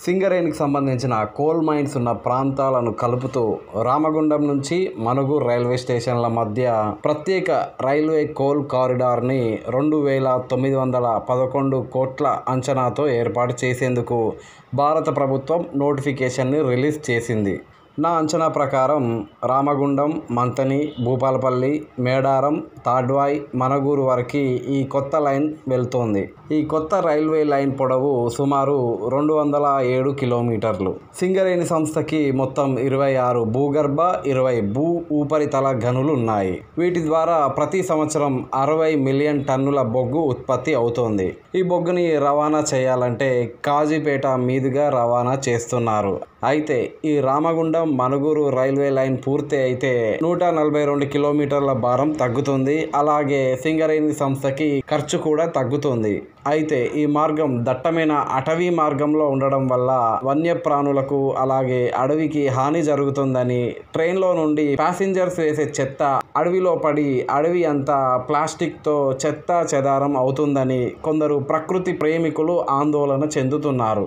సింగరేణికి సంబంధించిన coal mines ఉన్న ప్రాంతాలను కలుపుతూ రామగుండం నుంచి మనుగూరు రైల్వే స్టేషన్ల మధ్య ప్రత్యేక రైల్వే కోల్ కారిడార్ని 2,911 కోట్ల అంచనాతో ఏర్పాటు చేసేందుకు భారత ప్రభుత్వం నోటిఫికేషన్ని రిలీజ్ చేసింది. నా అంచనా ప్రకారం రామగుండం, మంథని, భూపాలపల్లి, మేడారం, తాడ్వాయి, మనుగూరు వరకు ఈ కొత్త లైన్ వెళ్తోంది. ఈ కొత్త రైల్వే లైన్ పొడవు సుమారు 207 కిలోమీటర్లు. సింగరేణి సంస్థకి మొత్తం 26 భూగర్భ, 20 భూ ఉపరితల గనులు ఉన్నాయి. వీటి ద్వారా ప్రతి సంవత్సరం 60 మిలియన్ టన్నుల బొగ్గు ఉత్పత్తి అవుతోంది. ఈ బొగ్గుని రవాణా చేయాలంటే కాజీపేట మీదుగా రవాణా చేస్తున్నారు. అయితే ఈ రామగుండం మనుగూరు రైల్వే లైన్ పూర్తి అయితే 142 కిలోమీటర్ల భారం తగ్గుతుంది. అలాగే సింగరేణి సంస్థకి ఖర్చు కూడా తగ్గుతుంది. అయితే ఈ మార్గం దట్టమైన అటవీ మార్గంలో ఉండడం వల్ల వన్యప్రాణులకు అలాగే అడవికి హాని జరుగుతుందని, ట్రైన్లో నుండి ప్యాసింజర్స్ వేసే చెత్త అడవిలో పడి అడవి అంతా ప్లాస్టిక్తో చెత్త చెదారం అవుతుందని కొందరు ప్రకృతి ప్రేమికులు ఆందోళన చెందుతున్నారు.